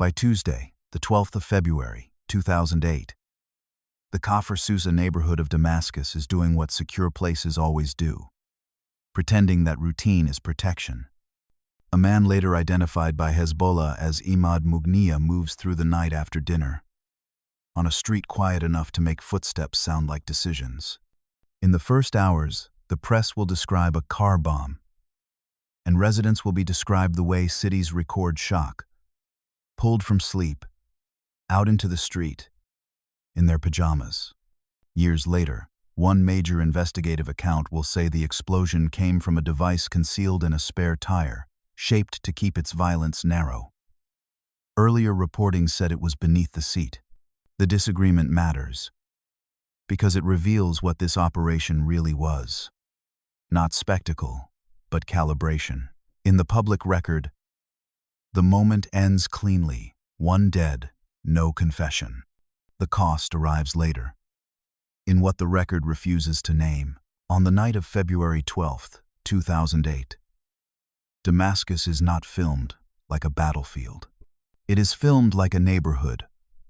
By Tuesday, the 12th of February, 2008, the Kafr Sousa neighborhood of Damascus is doing what secure places always do, pretending that routine is protection. A man later identified by Hezbollah as Imad Mughniya moves through the night after dinner, on a street quiet enough to make footsteps sound like decisions. In the first hours, the press will describe a car bomb, and residents will be described the way cities record shock, pulled from sleep, out into the street, in their pajamas. Years later, one major investigative account will say the explosion came from a device concealed in a spare tire, shaped to keep its violence narrow. Earlier reporting said it was beneath the seat. The disagreement matters, because it reveals what this operation really was. Not spectacle, but calibration. In the public record, the moment ends cleanly, one dead, no confession. The cost arrives later, in what the record refuses to name. On the night of February 12, 2008, Damascus is not filmed like a battlefield. It is filmed like a neighborhood,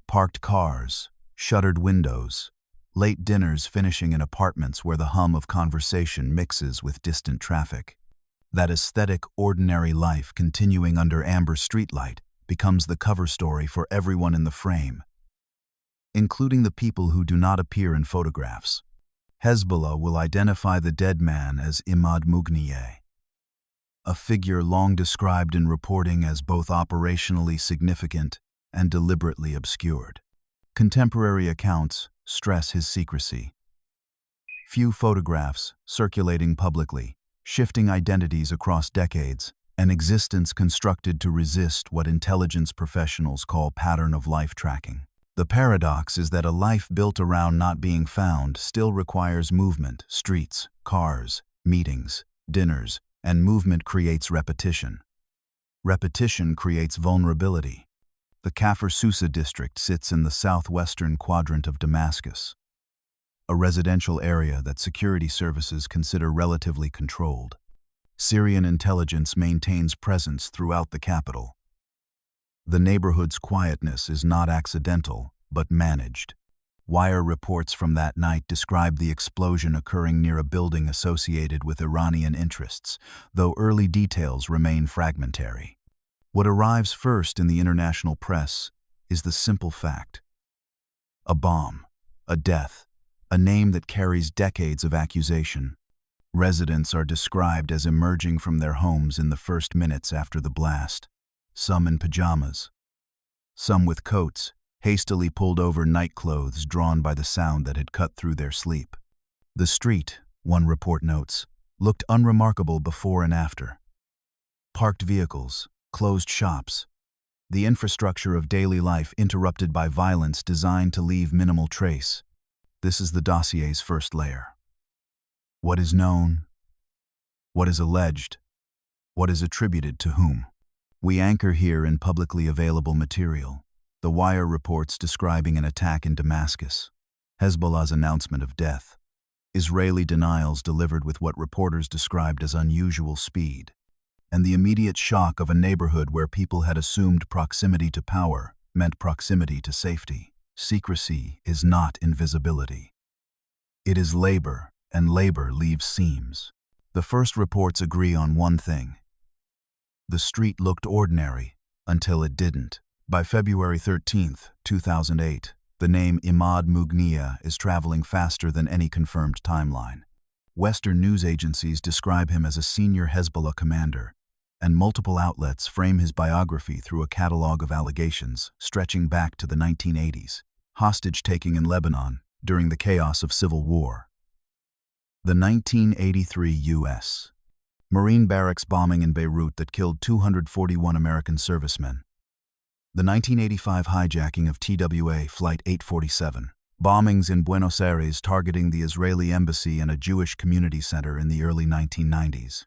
parked cars, shuttered windows, late dinners finishing in apartments where the hum of conversation mixes with distant traffic. That aesthetic, ordinary life continuing under amber streetlight becomes the cover story for everyone in the frame, including the people who do not appear in photographs. Hezbollah will identify the dead man as Imad Mughniya, a figure long described in reporting as both operationally significant and deliberately obscured. Contemporary accounts stress his secrecy. Few photographs circulating publicly, shifting identities across decades, an existence constructed to resist what intelligence professionals call pattern of life tracking. The paradox is that a life built around not being found still requires movement. Streets, cars, meetings, dinners, and movement creates repetition. Repetition creates vulnerability. The Kafr Sousa district sits in the southwestern quadrant of Damascus, a residential area that security services consider relatively controlled. Syrian intelligence maintains presence throughout the capital. The neighborhood's quietness is not accidental, but managed. Wire reports from that night describe the explosion occurring near a building associated with Iranian interests, though early details remain fragmentary. What arrives first in the international press is the simple fact: a bomb, a death, a name that carries decades of accusation. Residents are described as emerging from their homes in the first minutes after the blast, some in pajamas, some with coats, hastily pulled over nightclothes drawn by the sound that had cut through their sleep. The street, one report notes, looked unremarkable before and after. Parked vehicles, closed shops, the infrastructure of daily life interrupted by violence designed to leave minimal trace. This is the dossier's first layer. What is known? What is alleged? What is attributed to whom? We anchor here in publicly available material. The Wire reports describing an attack in Damascus, Hezbollah's announcement of death, Israeli denials delivered with what reporters described as unusual speed, and the immediate shock of a neighborhood where people had assumed proximity to power meant proximity to safety. Secrecy is not invisibility. It is labor, and labor leaves seams. The first reports agree on one thing: the street looked ordinary until it didn't. By February 13, 2008, the name Imad Mughniya is traveling faster than any confirmed timeline. Western news agencies describe him as a senior Hezbollah commander, and multiple outlets frame his biography through a catalog of allegations stretching back to the 1980s. Hostage-taking in Lebanon during the chaos of civil war. The 1983 U.S. Marine barracks bombing in Beirut that killed 241 American servicemen. The 1985 hijacking of TWA Flight 847. Bombings in Buenos Aires targeting the Israeli embassy and a Jewish community center in the early 1990s.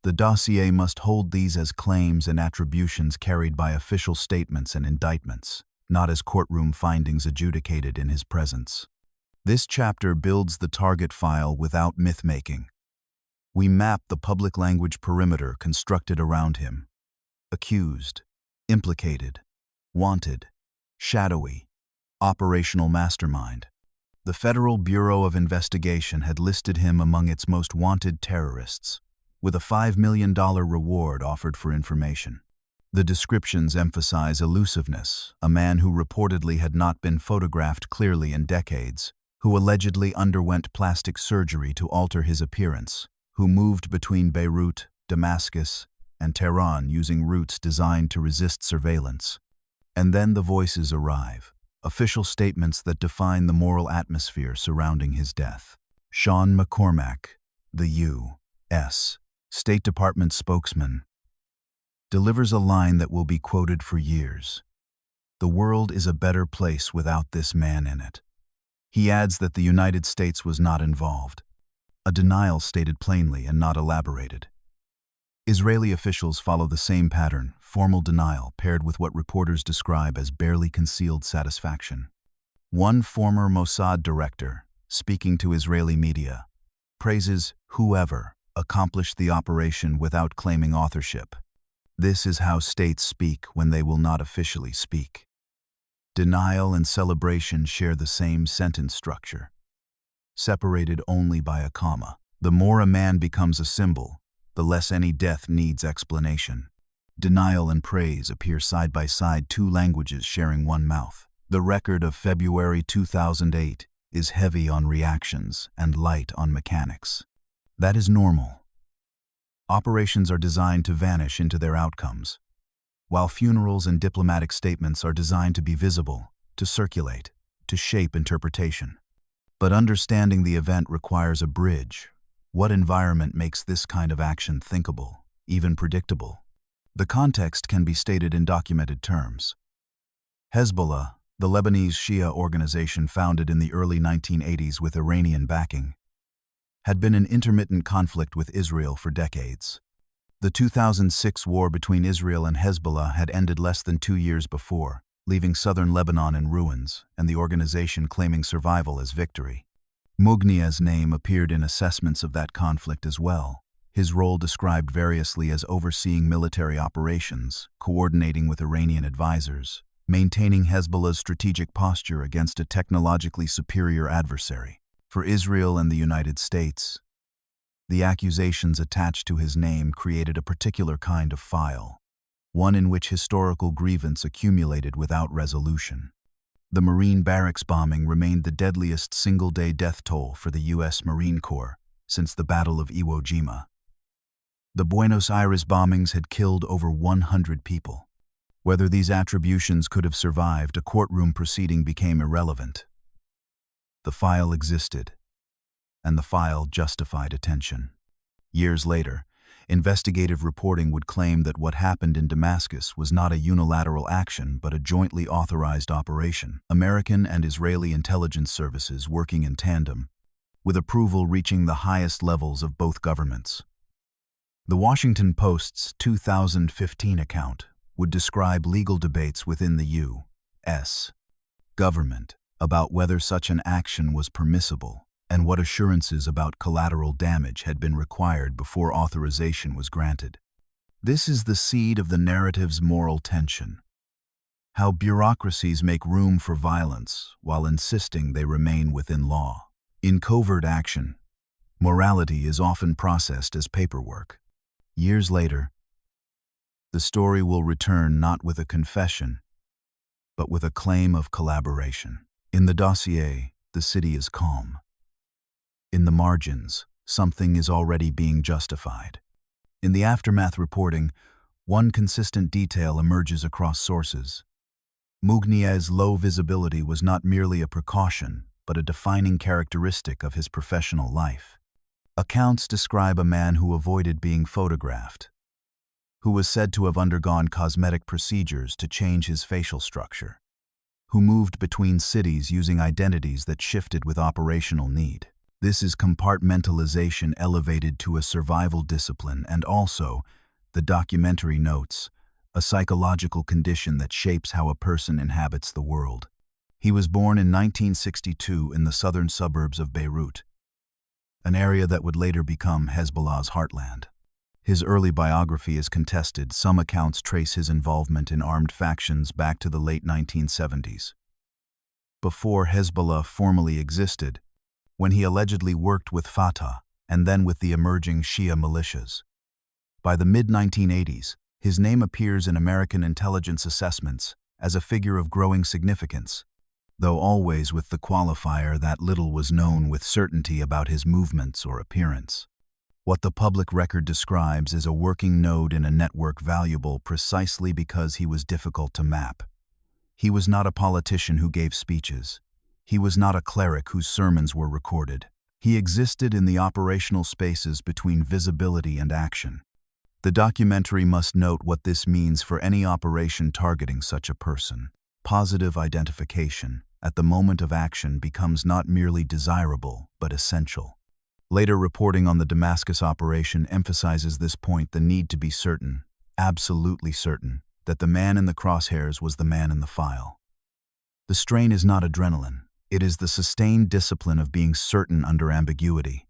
The dossier must hold these as claims and attributions carried by official statements and indictments, not as courtroom findings adjudicated in his presence. This chapter builds the target file without myth-making. We map the public language perimeter constructed around him. Accused, implicated, Wanted, shadowy, operational mastermind. The Federal Bureau of Investigation had listed him among its most wanted terrorists, with a $5 million reward offered for information. The descriptions emphasize elusiveness, a man who reportedly had not been photographed clearly in decades, who allegedly underwent plastic surgery to alter his appearance, who moved between Beirut, Damascus, and Tehran using routes designed to resist surveillance. And then the voices arrive, official statements that define the moral atmosphere surrounding his death. Sean McCormack, the U.S. State Department spokesman, delivers a line that will be quoted for years. "The world is a better place without this man in it." He adds that the United States was not involved, a denial stated plainly and not elaborated. Israeli officials follow the same pattern, formal denial paired with what reporters describe as barely concealed satisfaction. One former Mossad director, speaking to Israeli media, praises whoever accomplished the operation without claiming authorship. This is how states speak when they will not officially speak. Denial and celebration share the same sentence structure, separated only by a comma. The more a man becomes a symbol, the less any death needs explanation. Denial and praise appear side by side, two languages sharing one mouth. The record of February 2008 is heavy on reactions and light on mechanics. That is normal. Operations are designed to vanish into their outcomes, while funerals and diplomatic statements are designed to be visible, to circulate, to shape interpretation. But understanding the event requires a bridge. What environment makes this kind of action thinkable, even predictable? The context can be stated in documented terms. Hezbollah, the Lebanese Shia organization founded in the early 1980s with Iranian backing, had been in intermittent conflict with Israel for decades. The 2006 war between Israel and Hezbollah had ended less than 2 years before, leaving southern Lebanon in ruins, and the organization claiming survival as victory. Mughniya's name appeared in assessments of that conflict as well, his role described variously as overseeing military operations, coordinating with Iranian advisors, maintaining Hezbollah's strategic posture against a technologically superior adversary. For Israel and the United States, the accusations attached to his name created a particular kind of file, one in which historical grievance accumulated without resolution. The Marine barracks bombing remained the deadliest single-day death toll for the U.S. Marine Corps since the Battle of Iwo Jima. The Buenos Aires bombings had killed over 100 people. Whether these attributions could have survived a courtroom proceeding became irrelevant. The file existed, and the file justified attention. Years later, investigative reporting would claim that what happened in Damascus was not a unilateral action but a jointly authorized operation, American and Israeli intelligence services working in tandem, with approval reaching the highest levels of both governments. The Washington Post's 2015 account would describe legal debates within the U.S. government about whether such an action was permissible and what assurances about collateral damage had been required before authorization was granted. This is the seed of the narrative's moral tension. How bureaucracies make room for violence while insisting they remain within law. In covert action, morality is often processed as paperwork. Years later, the story will return not with a confession, but with a claim of collaboration. In the dossier, the city is calm. In the margins, something is already being justified. In the aftermath reporting, one consistent detail emerges across sources. Mughniya's low visibility was not merely a precaution, but a defining characteristic of his professional life. Accounts describe a man who avoided being photographed, who was said to have undergone cosmetic procedures to change his facial structure, who moved between cities using identities that shifted with operational need. This is compartmentalization elevated to a survival discipline and also, the documentary notes, a psychological condition that shapes how a person inhabits the world. He was born in 1962 in the southern suburbs of Beirut, an area that would later become Hezbollah's heartland. His early biography is contested. Some accounts trace his involvement in armed factions back to the late 1970s. Before Hezbollah formally existed, when he allegedly worked with Fatah and then with the emerging Shia militias. By the mid-1980s, his name appears in American intelligence assessments as a figure of growing significance, though always with the qualifier that little was known with certainty about his movements or appearance. What the public record describes is a working node in a network valuable precisely because he was difficult to map. He was not a politician who gave speeches. He was not a cleric whose sermons were recorded. He existed in the operational spaces between visibility and action. The documentary must note what this means for any operation targeting such a person. Positive identification, at the moment of action, becomes not merely desirable, but essential. Later reporting on the Damascus operation emphasizes this point: the need to be certain, absolutely certain, that the man in the crosshairs was the man in the file. The strain is not adrenaline. It is the sustained discipline of being certain under ambiguity.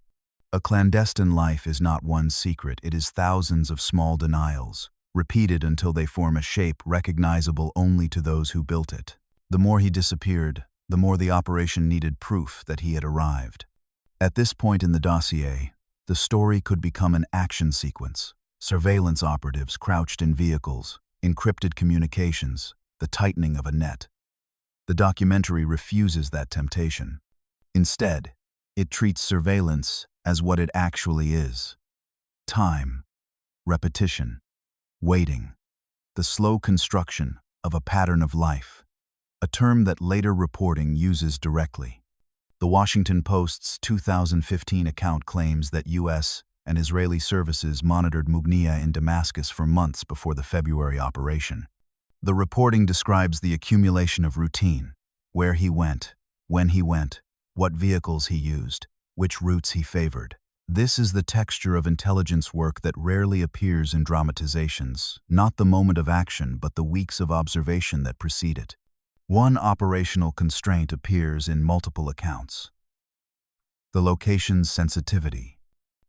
A clandestine life is not one secret, it is thousands of small denials, repeated until they form a shape recognizable only to those who built it. The more he disappeared, the more the operation needed proof that he had arrived. At this point in the dossier, the story could become an action sequence: surveillance operatives crouched in vehicles, encrypted communications, the tightening of a net. The documentary refuses that temptation. Instead, it treats surveillance as what it actually is: time, repetition, waiting, the slow construction of a pattern of life, a term that later reporting uses directly. The Washington Post's 2015 account claims that U.S. and Israeli services monitored Mugniya in Damascus for months before the February operation. The reporting describes the accumulation of routine: where he went, when he went, what vehicles he used, which routes he favored. This is the texture of intelligence work that rarely appears in dramatizations, not the moment of action but the weeks of observation that precede it. One operational constraint appears in multiple accounts: the location's sensitivity.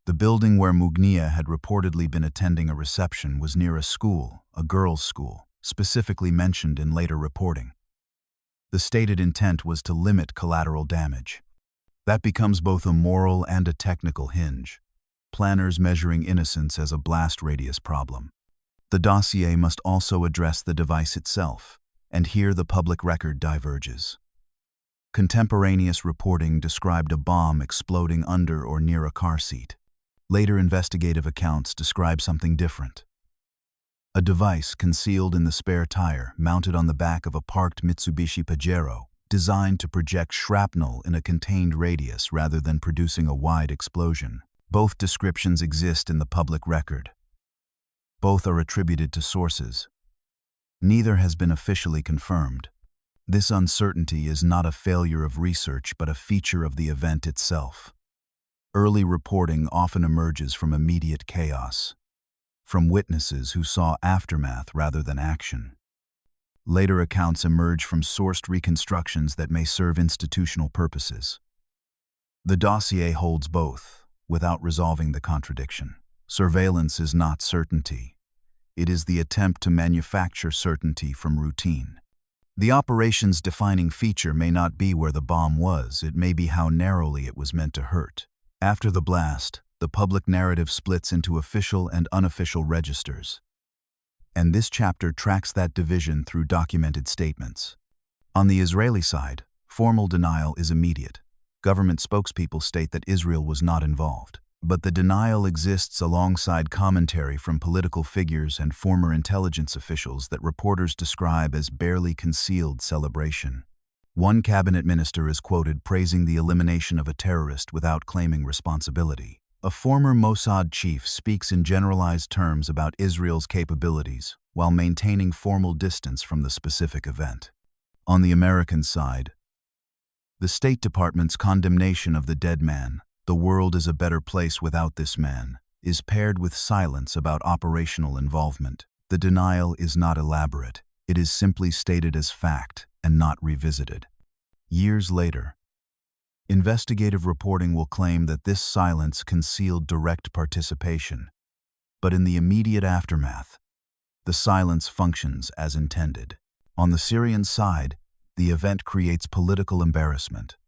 The building where Mugniya had reportedly been attending a reception was near a school, a girls' school, specifically mentioned in later reporting. The stated intent was to limit collateral damage. That becomes both a moral and a technical hinge, planners measuring innocence as a blast radius problem. The dossier must also address the device itself, and here the public record diverges. Contemporaneous reporting described a bomb exploding under or near a car seat. Later investigative accounts describe something different: a device concealed in the spare tire mounted on the back of a parked Mitsubishi Pajero, designed to project shrapnel in a contained radius rather than producing a wide explosion. Both descriptions exist in the public record. Both are attributed to sources. Neither has been officially confirmed. This uncertainty is not a failure of research but a feature of the event itself. Early reporting often emerges from immediate chaos, from witnesses who saw aftermath rather than action. Later accounts emerge from sourced reconstructions that may serve institutional purposes. The dossier holds both, without resolving the contradiction. Surveillance is not certainty. It is the attempt to manufacture certainty from routine. The operation's defining feature may not be where the bomb was, it may be how narrowly it was meant to hurt. After the blast, the public narrative splits into official and unofficial registers. And this chapter tracks that division through documented statements. On the Israeli side, formal denial is immediate. Government spokespeople state that Israel was not involved. But the denial exists alongside commentary from political figures and former intelligence officials that reporters describe as barely concealed celebration. One cabinet minister is quoted praising the elimination of a terrorist without claiming responsibility. A former Mossad chief speaks in generalized terms about Israel's capabilities while maintaining formal distance from the specific event. On the American side, the State Department's condemnation of the dead man, "The world is a better place without this man," is paired with silence about operational involvement. The denial is not elaborate. It is simply stated as fact and not revisited. Years later, investigative reporting will claim that this silence concealed direct participation. But in the immediate aftermath, the silence functions as intended. On the Syrian side, the event creates political embarrassment.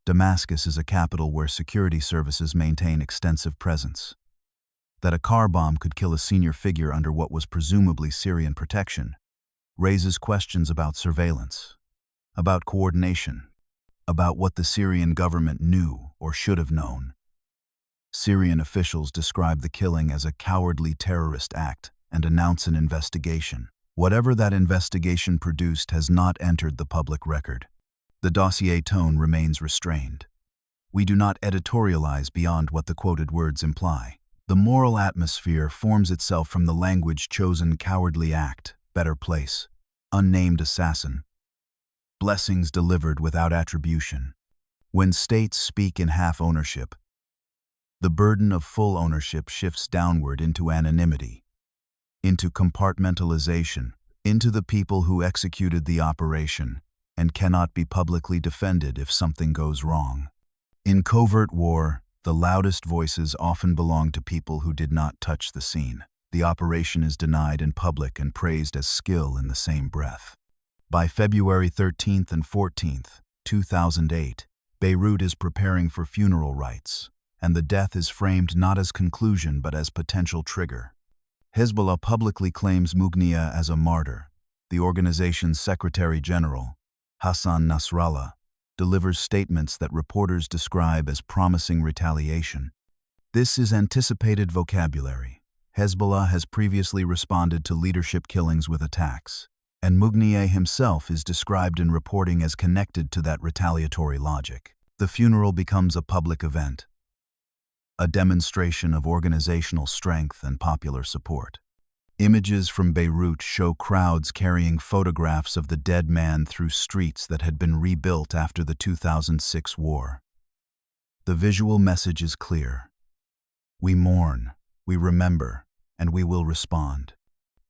Damascus is a capital where security services maintain extensive presence. That a car bomb could kill a senior figure under what was presumably Syrian protection raises questions about surveillance, about coordination, about what the Syrian government knew or should have known. Syrian officials describe the killing as a cowardly terrorist act and announce an investigation. Whatever that investigation produced has not entered the public record. The dossier tone remains restrained. We do not editorialize beyond what the quoted words imply. The moral atmosphere forms itself from the language chosen: cowardly act, better place, unnamed assassin, blessings delivered without attribution. When states speak in half-ownership, the burden of full ownership shifts downward into anonymity, into compartmentalization, into the people who executed the operation and cannot be publicly defended if something goes wrong. In covert war, the loudest voices often belong to people who did not touch the scene. The operation is denied in public and praised as skill in the same breath. By February 13th and 14th, 2008, Beirut is preparing for funeral rites, and the death is framed not as conclusion but as potential trigger. Hezbollah publicly claims Mughniyeh as a martyr. The organization's Secretary General, Hassan Nasrallah, delivers statements that reporters describe as promising retaliation. This is anticipated vocabulary. Hezbollah has previously responded to leadership killings with attacks, and Mughniyeh himself is described in reporting as connected to that retaliatory logic. The funeral becomes a public event, a demonstration of organizational strength and popular support. Images from Beirut show crowds carrying photographs of the dead man through streets that had been rebuilt after the 2006 war. The visual message is clear. We mourn, we remember, and we will respond.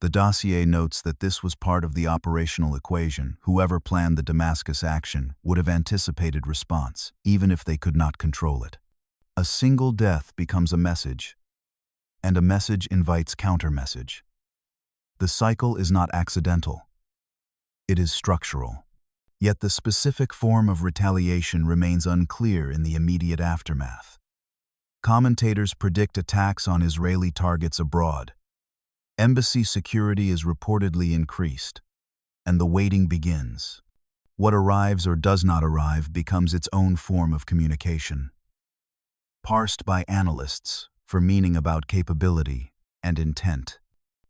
The dossier notes that this was part of the operational equation. Whoever planned the Damascus action would have anticipated response, even if they could not control it. A single death becomes a message, and a message invites counter-message. The cycle is not accidental. It is structural. Yet the specific form of retaliation remains unclear in the immediate aftermath. Commentators predict attacks on Israeli targets abroad. Embassy security is reportedly increased, and the waiting begins. What arrives or does not arrive becomes its own form of communication, parsed by analysts for meaning about capability and intent.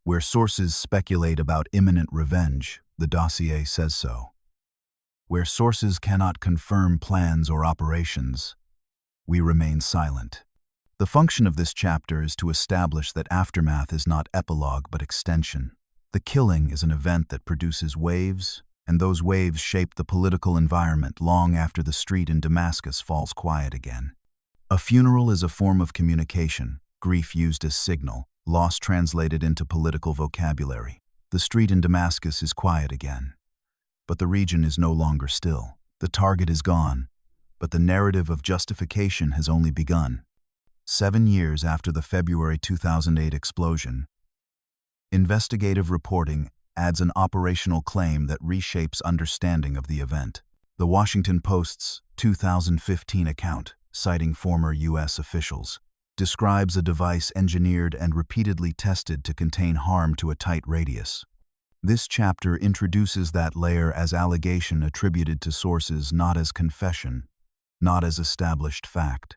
Where sources speculate about imminent revenge, the dossier says so. Where sources cannot confirm plans or operations, we remain silent. The function of this chapter is to establish that aftermath is not epilogue but extension. The killing is an event that produces waves, and those waves shape the political environment long after the street in Damascus falls quiet again. A funeral is a form of communication, grief used as signal, loss translated into political vocabulary. The street in Damascus is quiet again, but the region is no longer still. The target is gone, but the narrative of justification has only begun. 7 years after the February 2008 explosion, investigative reporting adds an operational claim that reshapes understanding of the event. The Washington Post's 2015 account, citing former U.S. officials, describes a device engineered and repeatedly tested to contain harm to a tight radius. This chapter introduces that layer as allegation attributed to sources, not as confession, not as established fact.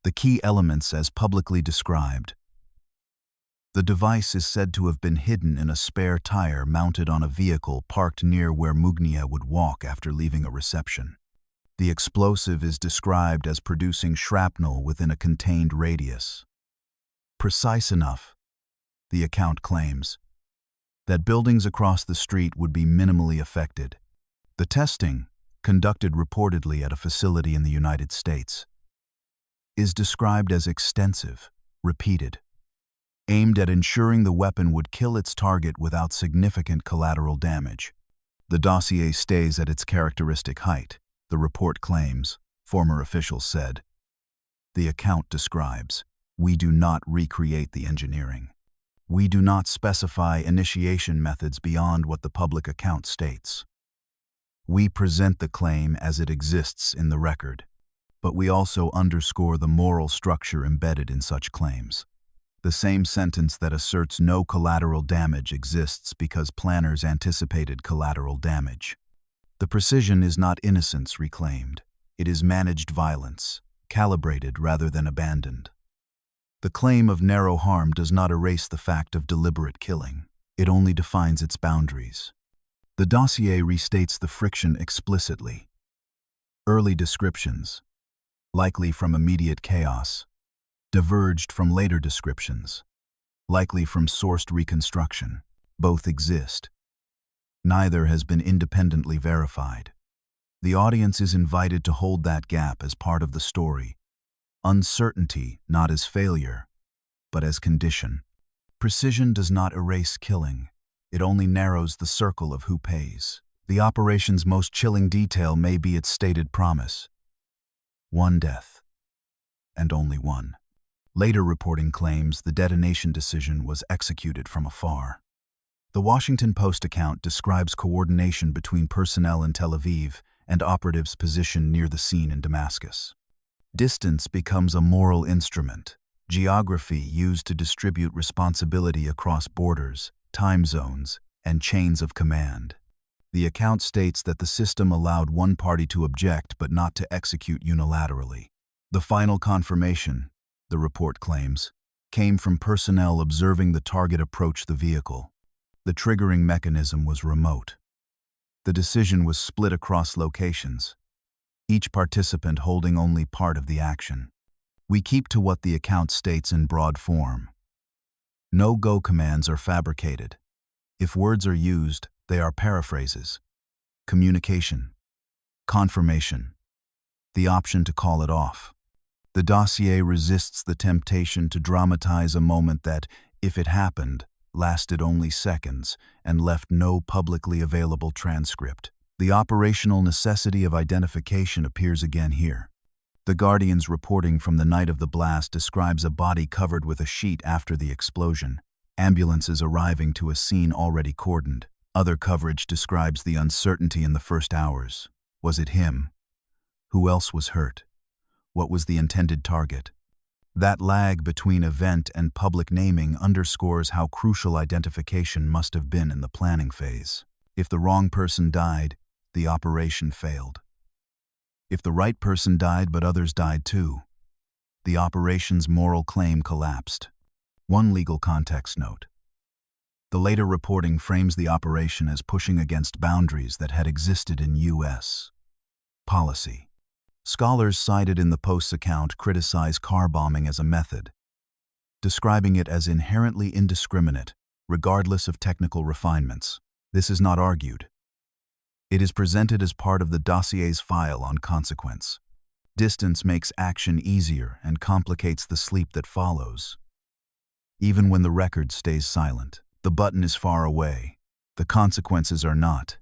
The key elements as publicly described. The device is said to have been hidden in a spare tire mounted on a vehicle parked near where Mughniyeh would walk after leaving a reception. The explosive is described as producing shrapnel within a contained radius. Precise enough, the account claims, that buildings across the street would be minimally affected. The testing, conducted reportedly at a facility in the United States, is described as extensive, repeated, aimed at ensuring the weapon would kill its target without significant collateral damage. The dossier stays at its characteristic height. The report claims, former officials said. The account describes, we do not recreate the engineering. We do not specify initiation methods beyond what the public account states. We present the claim as it exists in the record, but we also underscore the moral structure embedded in such claims. The same sentence that asserts no collateral damage exists because planners anticipated collateral damage. The precision is not innocence reclaimed. It is managed violence, calibrated rather than abandoned. The claim of narrow harm does not erase the fact of deliberate killing. It only defines its boundaries. The dossier restates the friction explicitly. Early descriptions, likely from immediate chaos, diverged from later descriptions, likely from sourced reconstruction. Both exist. Neither has been independently verified. The audience is invited to hold that gap as part of the story. Uncertainty not as failure, but as condition. Precision does not erase killing. It only narrows the circle of who pays. The operation's most chilling detail may be its stated promise. One death, and only one. Later reporting claims the detonation decision was executed from afar. The Washington Post account describes coordination between personnel in Tel Aviv and operatives positioned near the scene in Damascus. Distance becomes a moral instrument, geography used to distribute responsibility across borders, time zones, and chains of command. The account states that the system allowed one party to object but not to execute unilaterally. The final confirmation, the report claims, came from personnel observing the target approach the vehicle. The triggering mechanism was remote. The decision was split across locations, each participant holding only part of the action. We keep to what the account states in broad form. No-go commands are fabricated. If words are used, they are paraphrases. Communication. Confirmation. The option to call it off. The dossier resists the temptation to dramatize a moment that, if it happened, lasted only seconds and left no publicly available transcript. The operational necessity of identification appears again here. The Guardian's reporting from the night of the blast describes a body covered with a sheet after the explosion, ambulances arriving to a scene already cordoned. Other coverage describes the uncertainty in the first hours. Was it him? Who else was hurt? What was the intended target? That lag between event and public naming underscores how crucial identification must have been in the planning phase. If the wrong person died, the operation failed. If the right person died but others died too, the operation's moral claim collapsed. One legal context note. The later reporting frames the operation as pushing against boundaries that had existed in U.S. policy. Scholars cited in the Post's account criticize car bombing as a method, describing it as inherently indiscriminate, regardless of technical refinements. This is not argued. It is presented as part of the dossier's file on consequence. Distance makes action easier and complicates the sleep that follows. Even when the record stays silent, the button is far away. The consequences are not.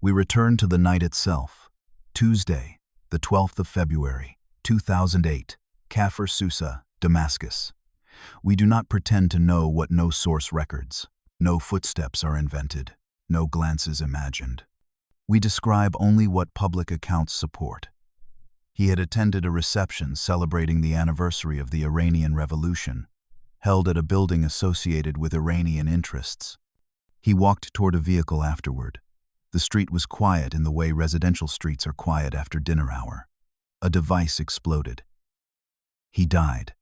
We return to the night itself. Tuesday, the 12th of February, 2008, Kafr Sousa, Damascus. We do not pretend to know what no source records. No footsteps are invented. No glances imagined. We describe only what public accounts support. He had attended a reception celebrating the anniversary of the Iranian Revolution, held at a building associated with Iranian interests. He walked toward a vehicle afterward. The street was quiet in the way residential streets are quiet after dinner hour. A device exploded. He died.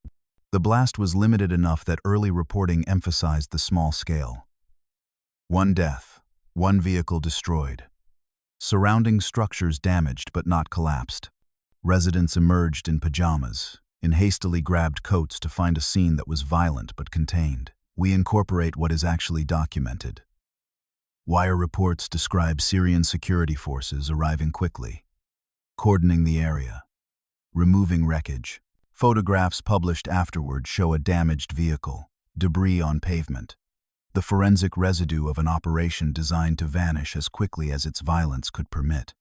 The blast was limited enough that early reporting emphasized the small scale. One death, one vehicle destroyed. Surrounding structures damaged but not collapsed. Residents emerged in pajamas, in hastily grabbed coats to find a scene that was violent but contained. We incorporate what is actually documented. Wire reports describe Syrian security forces arriving quickly, cordoning the area, removing wreckage. Photographs published afterward show a damaged vehicle, debris on pavement, the forensic residue of an operation designed to vanish as quickly as its violence could permit.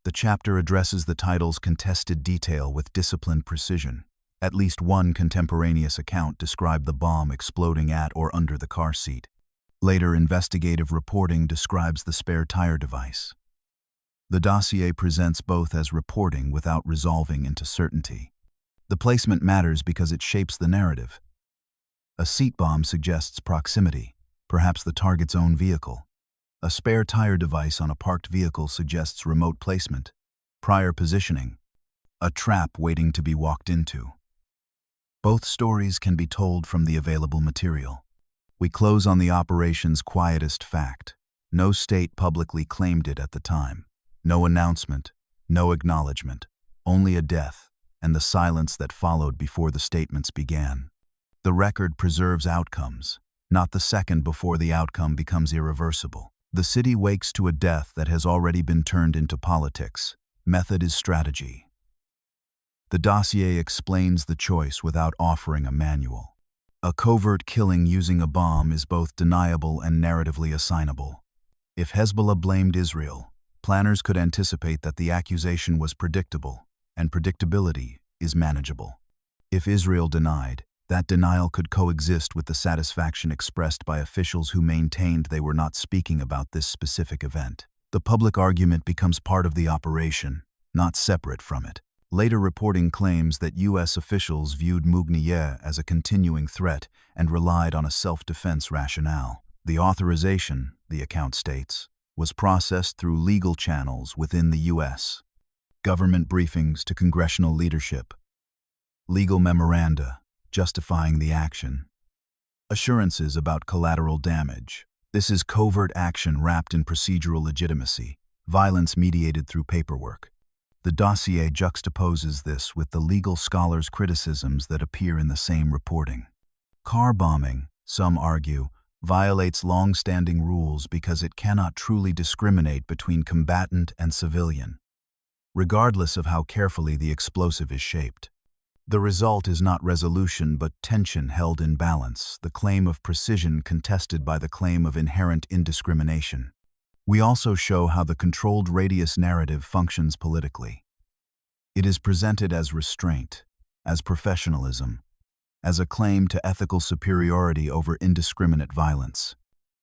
The chapter addresses the title's contested detail with disciplined precision. At least one contemporaneous account described the bomb exploding at or under the car seat. Later investigative reporting describes the spare tire device. The dossier presents both as reporting without resolving into certainty. The placement matters because it shapes the narrative. A seat bomb suggests proximity, perhaps the target's own vehicle. A spare tire device on a parked vehicle suggests remote placement, prior positioning, a trap waiting to be walked into. Both stories can be told from the available material. We close on the operation's quietest fact. No state publicly claimed it at the time. No announcement, no acknowledgement, only a death, and the silence that followed before the statements began. The record preserves outcomes, not the second before the outcome becomes irreversible. The city wakes to a death that has already been turned into politics. Method is strategy. The dossier explains the choice without offering a manual. A covert killing using a bomb is both deniable and narratively assignable. If Hezbollah blamed Israel, planners could anticipate that the accusation was predictable, and predictability is manageable. If Israel denied, that denial could coexist with the satisfaction expressed by officials who maintained they were not speaking about this specific event. The public argument becomes part of the operation, not separate from it. Later reporting claims that U.S. officials viewed Mugnieh as a continuing threat and relied on a self-defense rationale. The authorization, the account states, was processed through legal channels within the U.S. Government briefings to congressional leadership. Legal memoranda justifying the action. Assurances about collateral damage. This is covert action wrapped in procedural legitimacy, violence mediated through paperwork. The dossier juxtaposes this with the legal scholars' criticisms that appear in the same reporting. Car bombing, some argue, violates long-standing rules because it cannot truly discriminate between combatant and civilian, regardless of how carefully the explosive is shaped. The result is not resolution but tension held in balance, the claim of precision contested by the claim of inherent indiscrimination. We also show how the controlled radius narrative functions politically. It is presented as restraint, as professionalism, as a claim to ethical superiority over indiscriminate violence.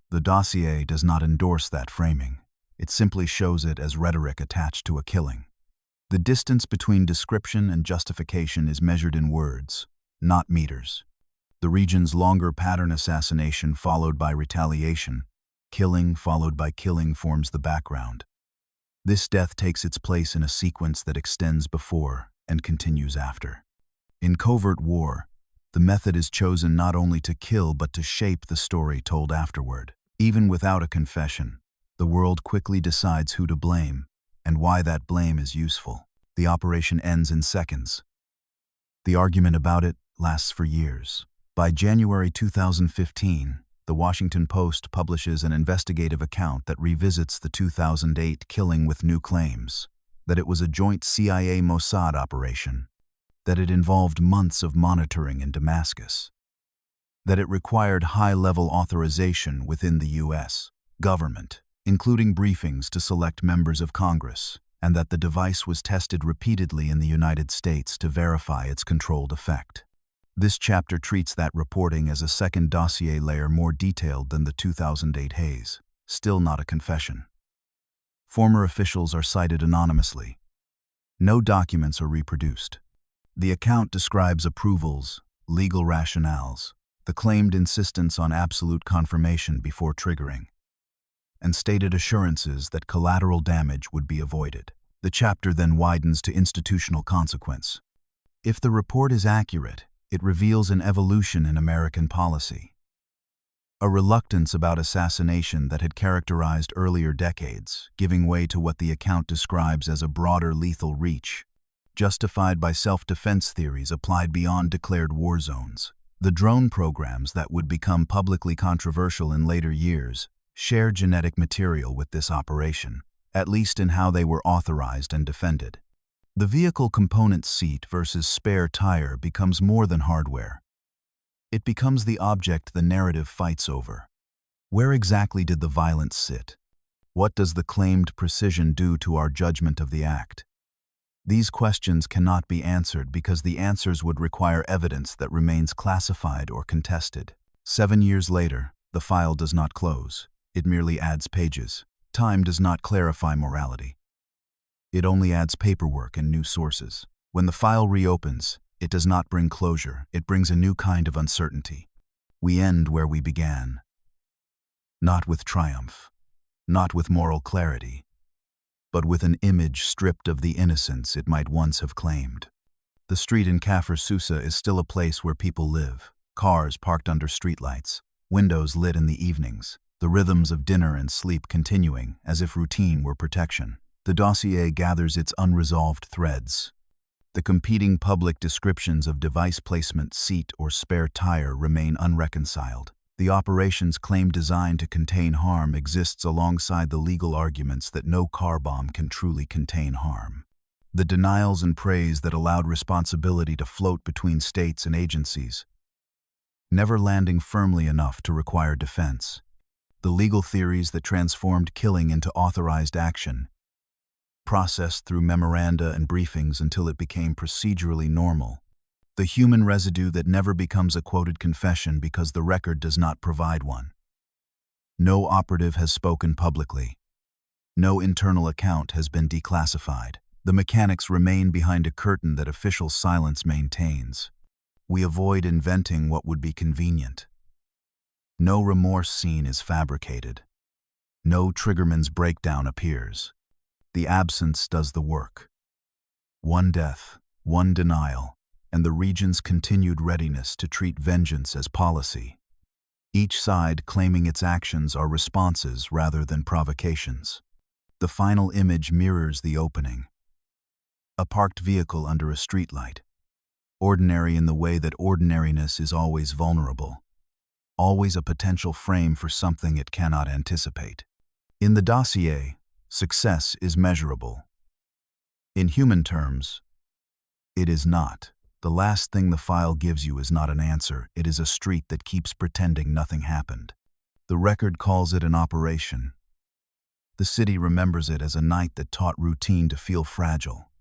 The dossier does not endorse that framing. It simply shows it as rhetoric attached to a killing. The distance between description and justification is measured in words, not meters. The region's longer pattern assassination followed by retaliation, killing followed by killing forms the background. This death takes its place in a sequence that extends before and continues after. In covert war, the method is chosen not only to kill but to shape the story told afterward. Even without a confession, the world quickly decides who to blame and why that blame is useful. The operation ends in seconds. The argument about it lasts for years. By January 2015, The Washington Post publishes an investigative account that revisits the 2008 killing with new claims, that it was a joint CIA-Mossad operation, that it involved months of monitoring in Damascus, that it required high-level authorization within the U.S. government, including briefings to select members of Congress, and that the device was tested repeatedly in the United States to verify its controlled effect. This chapter treats that reporting as a second dossier layer more detailed than the 2008 haze, still not a confession. Former officials are cited anonymously. No documents are reproduced. The account describes approvals, legal rationales, the claimed insistence on absolute confirmation before triggering, and stated assurances that collateral damage would be avoided. The chapter then widens to institutional consequence. If the report is accurate, it reveals an evolution in American policy. A reluctance about assassination that had characterized earlier decades, giving way to what the account describes as a broader lethal reach, justified by self-defense theories applied beyond declared war zones. The drone programs that would become publicly controversial in later years share genetic material with this operation, at least in how they were authorized and defended. The vehicle component seat versus spare tire becomes more than hardware. It becomes the object the narrative fights over. Where exactly did the violence sit? What does the claimed precision do to our judgment of the act? These questions cannot be answered because the answers would require evidence that remains classified or contested. 7 years later, the file does not close. It merely adds pages. Time does not clarify morality. It only adds paperwork and new sources. When the file reopens, it does not bring closure. It brings a new kind of uncertainty. We end where we began. Not with triumph, not with moral clarity, but with an image stripped of the innocence it might once have claimed. The street in Kafr Sousa is still a place where people live, cars parked under streetlights, windows lit in the evenings, the rhythms of dinner and sleep continuing as if routine were protection. The dossier gathers its unresolved threads. The competing public descriptions of device placement, seat, or spare tire remain unreconciled. The operation's claim design to contain harm exists alongside the legal arguments that no car bomb can truly contain harm. The denials and praise that allowed responsibility to float between states and agencies, never landing firmly enough to require defense. The legal theories that transformed killing into authorized action, processed through memoranda and briefings until it became procedurally normal. The human residue that never becomes a quoted confession because the record does not provide one. No operative has spoken publicly. No internal account has been declassified. The mechanics remain behind a curtain that official silence maintains. We avoid inventing what would be convenient. No remorse scene is fabricated. No triggerman's breakdown appears. The absence does the work. One death, one denial, and the region's continued readiness to treat vengeance as policy. Each side claiming its actions are responses rather than provocations. The final image mirrors the opening. A parked vehicle under a streetlight. Ordinary in the way that ordinariness is always vulnerable. Always a potential frame for something it cannot anticipate. In the dossier, success is measurable. In human terms, it is not. The last thing the file gives you is not an answer, it is a street that keeps pretending nothing happened. The record calls it an operation. The city remembers it as a night that taught routine to feel fragile.